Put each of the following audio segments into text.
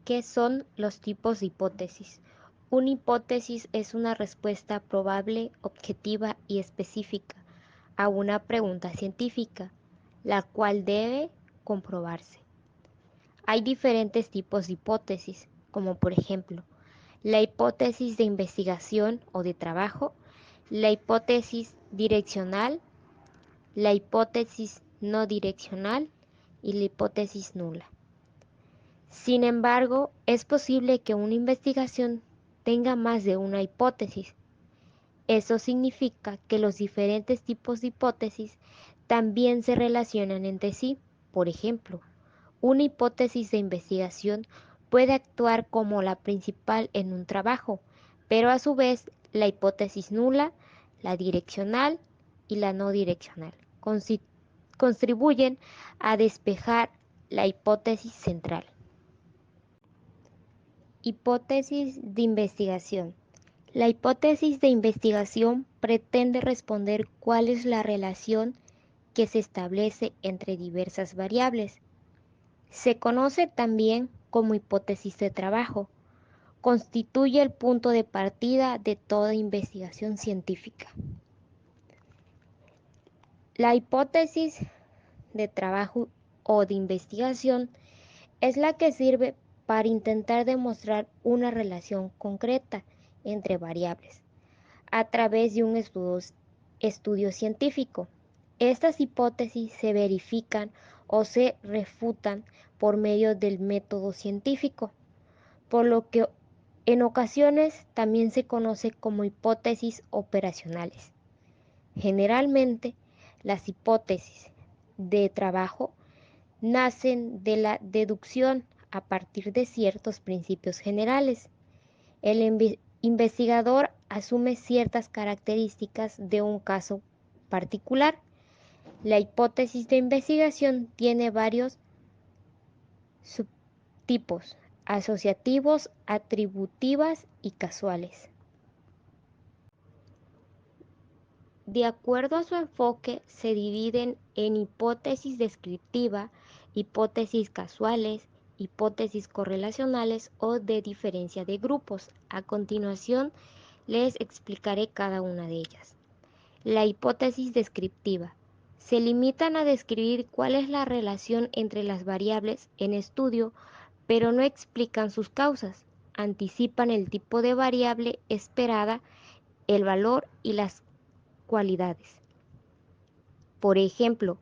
¿Qué son los tipos de hipótesis? Una hipótesis es una respuesta probable, objetiva y específica a una pregunta científica, la cual debe comprobarse. Hay diferentes tipos de hipótesis, como por ejemplo, la hipótesis de investigación o de trabajo, la hipótesis direccional, la hipótesis no direccional y la hipótesis nula. Sin embargo, es posible que una investigación tenga más de una hipótesis. Eso significa que los diferentes tipos de hipótesis también se relacionan entre sí. Por ejemplo, una hipótesis de investigación puede actuar como la principal en un trabajo, pero a su vez la hipótesis nula, la direccional y la no direccional contribuyen a despejar la hipótesis central. Hipótesis de investigación. La hipótesis de investigación pretende responder cuál es la relación que se establece entre diversas variables. Se conoce también como hipótesis de trabajo. Constituye el punto de partida de toda investigación científica. La hipótesis de trabajo o de investigación es la que sirve para intentar demostrar una relación concreta entre variables a través de un estudio científico. Estas hipótesis se verifican o se refutan por medio del método científico, por lo que en ocasiones también se conoce como hipótesis operacionales. Generalmente, las hipótesis de trabajo nacen de la deducción a partir de ciertos principios generales. El investigador asume ciertas características de un caso particular. La hipótesis de investigación tiene varios subtipos: asociativos, atributivas y casuales. De acuerdo a su enfoque, se dividen en hipótesis descriptiva, hipótesis casuales, hipótesis correlacionales o de diferencia de grupos. A continuación, les explicaré cada una de ellas. La hipótesis descriptiva. Se limitan a describir cuál es la relación entre las variables en estudio, pero no explican sus causas. Anticipan el tipo de variable esperada, el valor y las cualidades. Por ejemplo,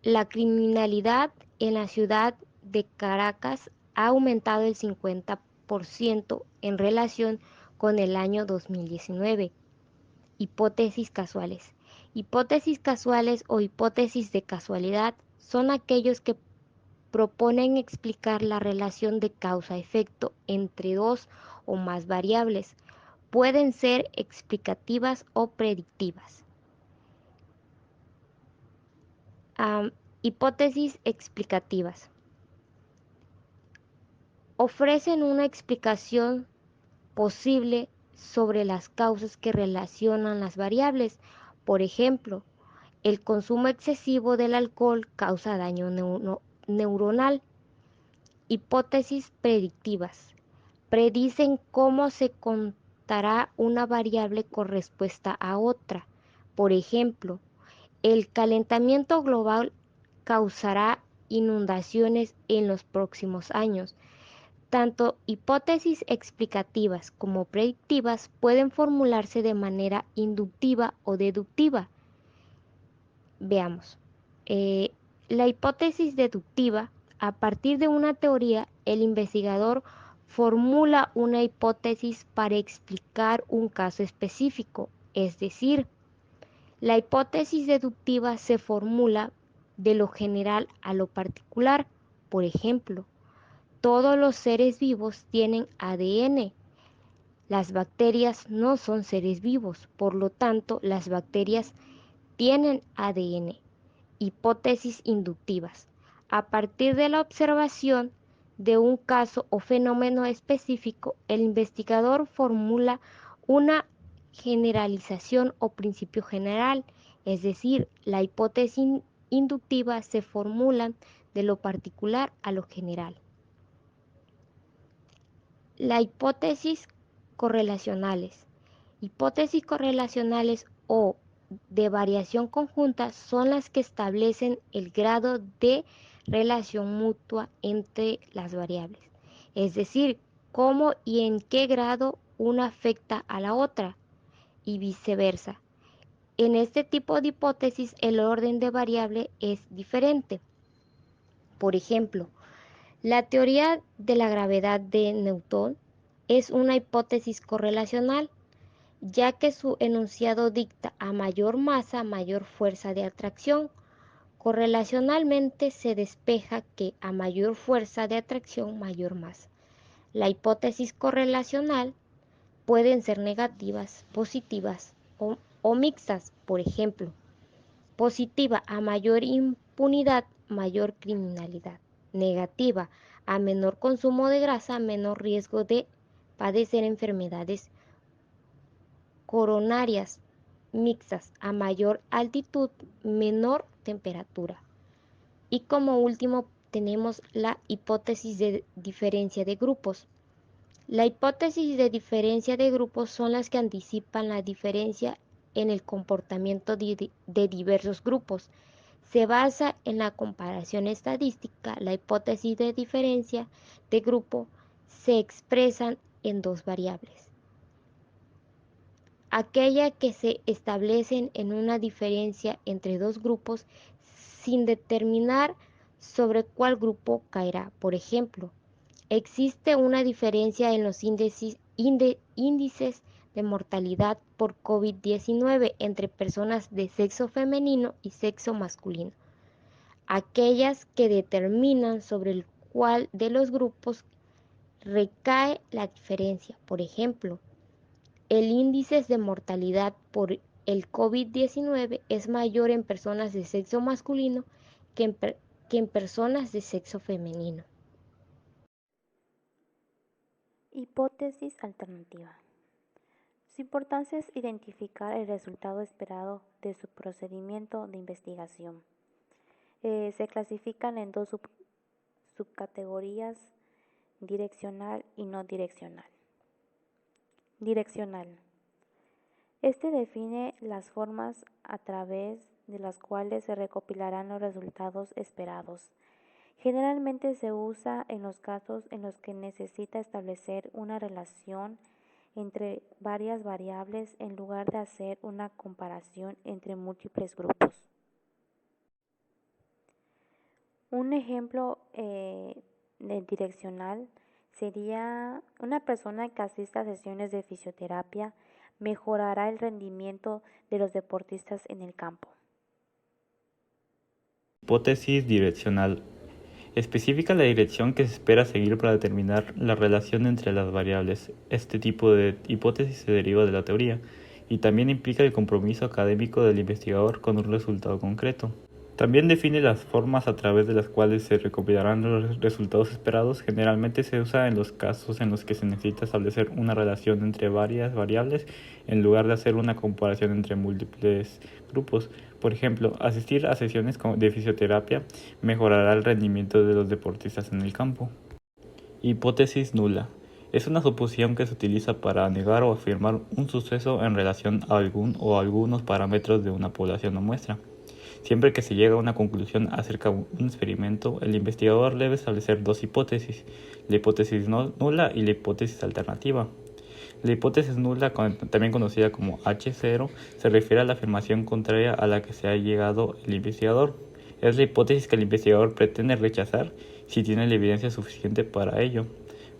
la criminalidad en la ciudad de Caracas ha aumentado el 50% en relación con el año 2019. Hipótesis casuales. Hipótesis casuales o hipótesis de casualidad son aquellos que proponen explicar la relación de causa-efecto entre dos o más variables. Pueden ser explicativas o predictivas. Hipótesis explicativas. Ofrecen una explicación posible sobre las causas que relacionan las variables. Por ejemplo, el consumo excesivo del alcohol causa daño neuronal. Hipótesis predictivas. Predicen cómo se contará una variable con respuesta a otra. Por ejemplo, el calentamiento global causará inundaciones en los próximos años. Tanto hipótesis explicativas como predictivas pueden formularse de manera inductiva o deductiva. Veamos. La hipótesis deductiva. A partir de una teoría, el investigador formula una hipótesis para explicar un caso específico, es decir, la hipótesis deductiva se formula de lo general a lo particular. Por ejemplo, todos los seres vivos tienen ADN. Las bacterias no son seres vivos, por lo tanto, las bacterias tienen ADN. Hipótesis inductivas. A partir de la observación de un caso o fenómeno específico, el investigador formula una generalización o principio general, es decir, la hipótesis inductiva se formula de lo particular a lo general. La hipótesis correlacionales. Hipótesis correlacionales o de variación conjunta son las que establecen el grado de relación mutua entre las variables, es decir, cómo y en qué grado una afecta a la otra y viceversa. En este tipo de hipótesis el orden de variable es diferente. Por ejemplo, la teoría de la gravedad de Newton es una hipótesis correlacional, ya que su enunciado dicta a mayor masa, mayor fuerza de atracción. Correlacionalmente se despeja que a mayor fuerza de atracción, mayor masa. La hipótesis correlacional pueden ser negativas, positivas o mixtas. Por ejemplo, positiva: a mayor impunidad, mayor criminalidad. Negativa: a menor consumo de grasa, menor riesgo de padecer enfermedades coronarias. Mixtas: a mayor altitud, menor temperatura. Y como último tenemos la hipótesis de diferencia de grupos. La hipótesis de diferencia de grupos son las que anticipan la diferencia en el comportamiento de diversos grupos. Se basa en la comparación estadística. La hipótesis de diferencia de grupo se expresan en dos variables. Aquella que se establecen en una diferencia entre dos grupos sin determinar sobre cuál grupo caerá. Por ejemplo, existe una diferencia en los índices de mortalidad por COVID-19 entre personas de sexo femenino y sexo masculino. Aquellas que determinan sobre el cual de los grupos recae la diferencia. Por ejemplo, el índice de mortalidad por el COVID-19 es mayor en personas de sexo masculino que en personas de sexo femenino. Hipótesis alternativa. Su importancia es identificar el resultado esperado de su procedimiento de investigación. Se clasifican en dos subcategorías: direccional y no direccional. Direccional. Este define las formas a través de las cuales se recopilarán los resultados esperados. Generalmente se usa en los casos en los que necesita establecer una relación entre varias variables en lugar de hacer una comparación entre múltiples grupos. Un ejemplo de direccional sería: una persona que asista a sesiones de fisioterapia mejorará el rendimiento de los deportistas en el campo. Hipótesis direccional. Especifica la dirección que se espera seguir para determinar la relación entre las variables. Este tipo de hipótesis se deriva de la teoría y también implica el compromiso académico del investigador con un resultado concreto. También define las formas a través de las cuales se recopilarán los resultados esperados. Generalmente se usa en los casos en los que se necesita establecer una relación entre varias variables en lugar de hacer una comparación entre múltiples grupos. Por ejemplo, asistir a sesiones de fisioterapia mejorará el rendimiento de los deportistas en el campo. Hipótesis nula. Es una suposición que se utiliza para negar o afirmar un suceso en relación a algún o algunos parámetros de una población o muestra. Siempre que se llega a una conclusión acerca de un experimento, el investigador debe establecer dos hipótesis: la hipótesis nula y la hipótesis alternativa. La hipótesis nula, también conocida como H0, se refiere a la afirmación contraria a la que se ha llegado el investigador. Es la hipótesis que el investigador pretende rechazar si tiene la evidencia suficiente para ello.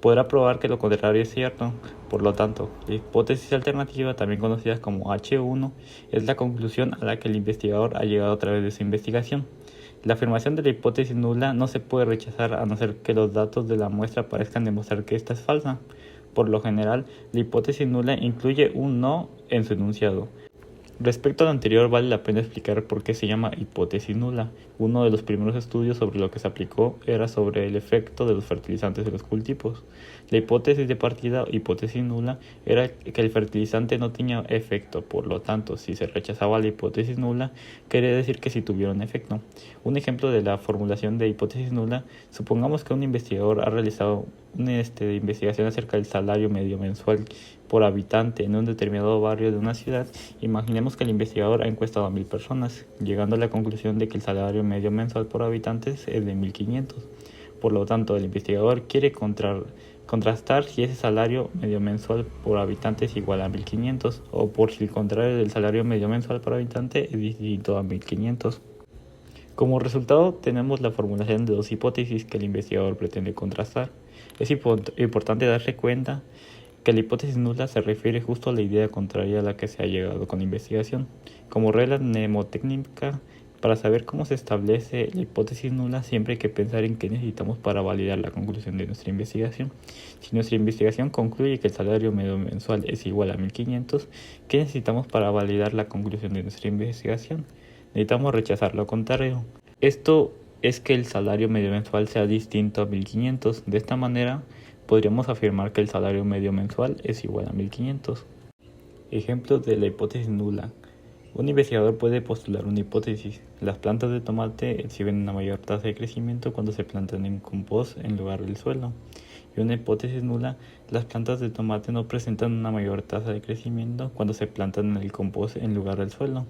Podrá probar que lo contrario es cierto. Por lo tanto, la hipótesis alternativa, también conocida como H1, es la conclusión a la que el investigador ha llegado a través de su investigación. La afirmación de la hipótesis nula no se puede rechazar a no ser que los datos de la muestra parezcan demostrar que esta es falsa. Por lo general, la hipótesis nula incluye un no en su enunciado. Respecto a lo anterior, vale la pena explicar por qué se llama hipótesis nula. Uno de los primeros estudios sobre lo que se aplicó era sobre el efecto de los fertilizantes en los cultivos. La hipótesis de partida, hipótesis nula, era que el fertilizante no tenía efecto, por lo tanto, si se rechazaba la hipótesis nula, quería decir que sí tuviera un efecto. Un ejemplo de la formulación de hipótesis nula: supongamos que un investigador ha realizado una investigación acerca del salario medio mensual por habitante en un determinado barrio de una ciudad. Imaginemos que el investigador ha encuestado a 1000 personas, llegando a la conclusión de que el salario medio mensual por habitante es de 1500. Por lo tanto, el investigador quiere contrastar si ese salario medio mensual por habitante es igual a 1500, o por si el contrario del salario medio mensual por habitante es distinto a 1500. Como resultado, tenemos la formulación de dos hipótesis que el investigador pretende contrastar. Es importante darse cuenta que la hipótesis nula se refiere justo a la idea contraria a la que se ha llegado con la investigación. Como regla mnemotécnica, para saber cómo se establece la hipótesis nula, siempre hay que pensar en qué necesitamos para validar la conclusión de nuestra investigación. Si nuestra investigación concluye que el salario medio mensual es igual a 1500, ¿qué necesitamos para validar la conclusión de nuestra investigación? Necesitamos rechazar lo contrario. Esto es que el salario medio mensual sea distinto a 1500. De esta manera, podríamos afirmar que el salario medio mensual es igual a 1500. Ejemplo de la hipótesis nula. Un investigador puede postular una hipótesis: las plantas de tomate exhiben una mayor tasa de crecimiento cuando se plantan en compost en lugar del suelo. Y una hipótesis nula: las plantas de tomate no presentan una mayor tasa de crecimiento cuando se plantan en el compost en lugar del suelo.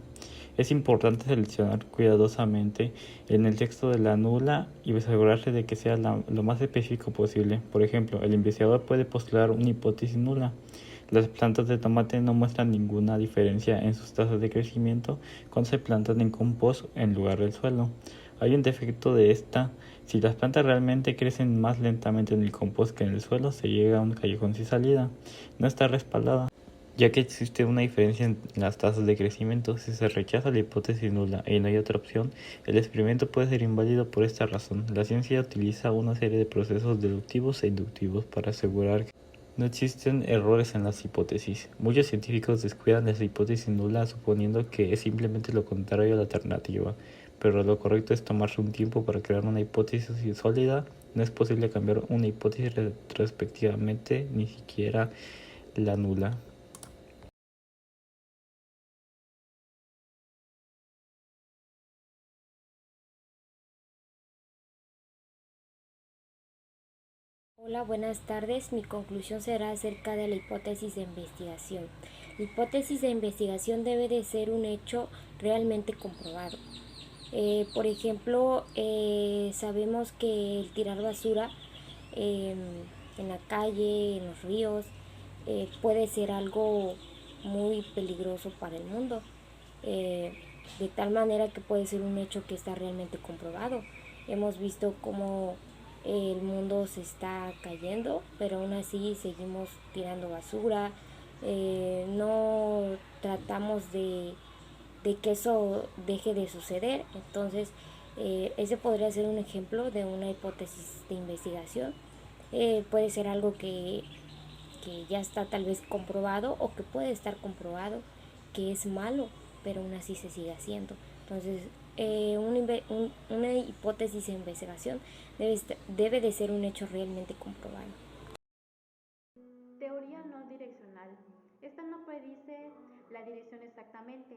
Es importante seleccionar cuidadosamente en el texto de la nula y asegurarse de que sea lo más específico posible. Por ejemplo, el investigador puede postular una hipótesis nula: las plantas de tomate no muestran ninguna diferencia en sus tasas de crecimiento cuando se plantan en compost en lugar del suelo. Hay un defecto de esta: si las plantas realmente crecen más lentamente en el compost que en el suelo, se llega a un callejón sin salida. No está respaldada, ya que existe una diferencia en las tasas de crecimiento. Si se rechaza la hipótesis nula y no hay otra opción, el experimento puede ser inválido por esta razón. La ciencia utiliza una serie de procesos deductivos e inductivos para asegurar que no existen errores en las hipótesis. Muchos científicos descuidan la hipótesis nula suponiendo que es simplemente lo contrario a la alternativa, pero lo correcto es tomarse un tiempo para crear una hipótesis sólida. No es posible cambiar una hipótesis retrospectivamente, ni siquiera la nula. Hola, buenas tardes. Mi conclusión será acerca de la hipótesis de investigación. La hipótesis de investigación debe de ser un hecho realmente comprobado. Por ejemplo, sabemos que el tirar basura en la calle, en los ríos, puede ser algo muy peligroso para el mundo, de tal manera que puede ser un hecho que está realmente comprobado. Hemos visto cómo el mundo se está cayendo, pero aún así seguimos tirando basura. No tratamos de que eso deje de suceder. Entonces, ese podría ser un ejemplo de una hipótesis de investigación. Puede ser algo que ya está tal vez comprobado, o que puede estar comprobado que es malo, pero aún así se sigue haciendo. Entonces, una hipótesis de investigación debe de ser un hecho realmente comprobado. Teoría no direccional. Esta no predice la dirección exactamente.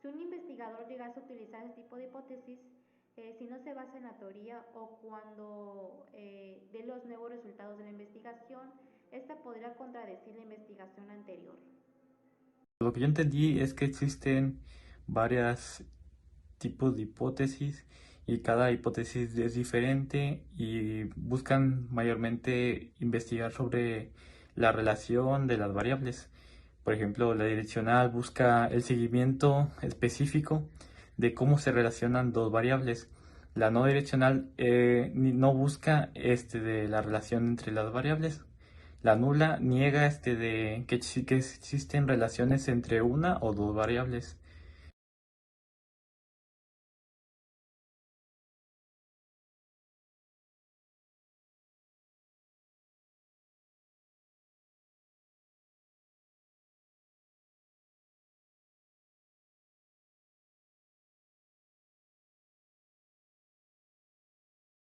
Si un investigador llegase a utilizar este tipo de hipótesis, si no se basa en la teoría o cuando dé los nuevos resultados de la investigación, esta podría contradecir la investigación anterior. Lo que yo entendí es que existen varios tipos de hipótesis y cada hipótesis es diferente y buscan mayormente investigar sobre la relación de las variables. Por ejemplo, la direccional busca el seguimiento específico de cómo se relacionan dos variables. La no direccional no busca de la relación entre las variables. La nula niega de que existen relaciones entre una o dos variables.